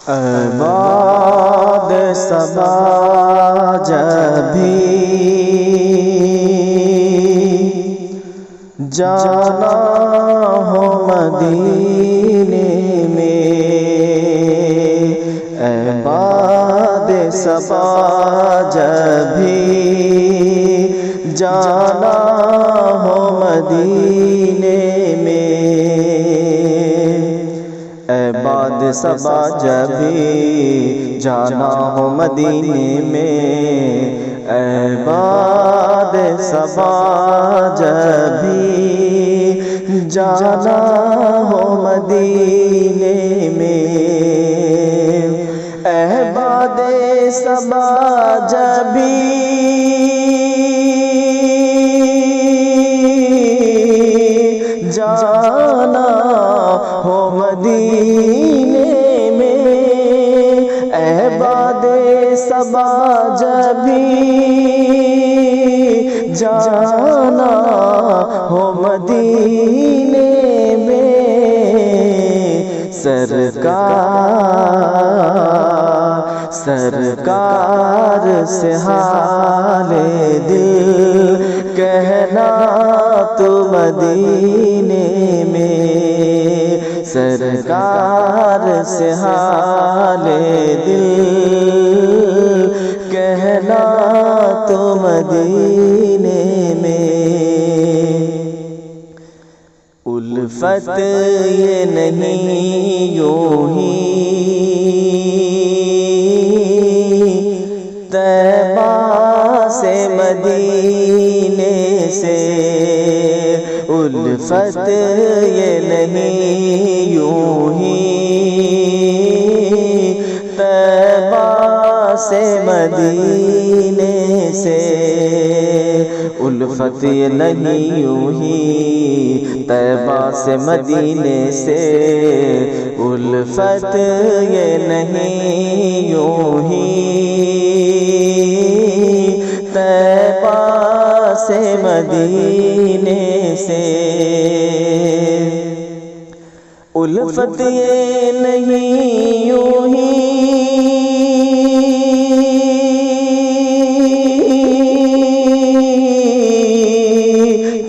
بعد صبا جب بھی جانا ہو مدینے میں، بعد صبا جب بھی جانا ہو مدینے میں، بعد صبا جب بھی جانا ہو مدینے میں، بعد صبا جب بھی جانا ہو مدینے میں، بعد صبا جب بھی جانا ہو مدینے میں، بعد صبا جب بھی جانا ہو مدینے میں، سرکار سے حال دل کہنا تو مدینے میں، سرکار سے حال دل کہنا تو مدینے میں، الفت یہ نہیں یوں ہی طیبہ سے مدینے سے، الفت یہ نہیں یوں ہی طیبہ سے مدینے سے، الفت یہ نہیں یوں ہی طیبہ سے مدینے سے، الفت یہ نہیں یوں ہی طیبہ سے مدینے سے، الفت یہ نہیں یوں ہی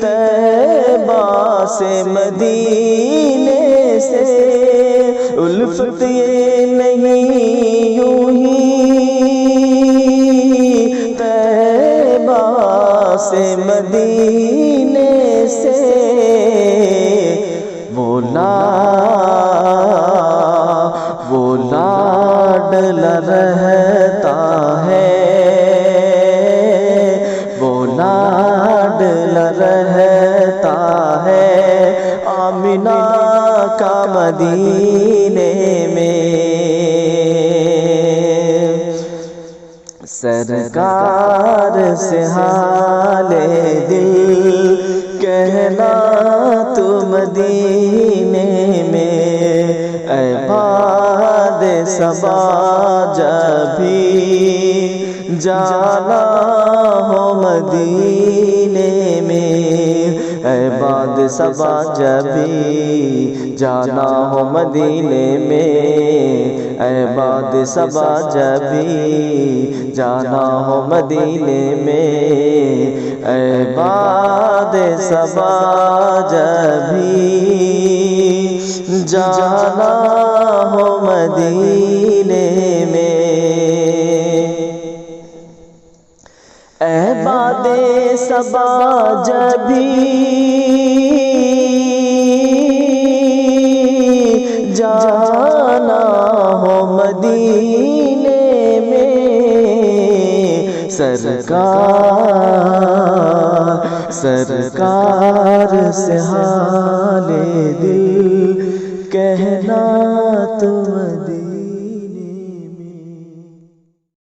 طیبہ سے مدینے سے، الفت یہ نہیں یوں ہی طیبہ سے مدینے سے، وہ لاڈلا رہتا ہے، وہ لاڈلا رہتا ہے آمنہ کا مدینے میں، سرکار سے حال دل کہنا تو مدینے میں، بعد صبا جب بھی جانا ہو مدینے میں، بعد صبا جب بھی جانا ہو مدینے میں، بعد صبا جب بھی جانا ہو مدینے میں، بعد صبا جب بھی جانا ہو مدینے میں، بعد صبا جب بھی جانا ہو مدینے میں، سرکار سے حال دل کہنا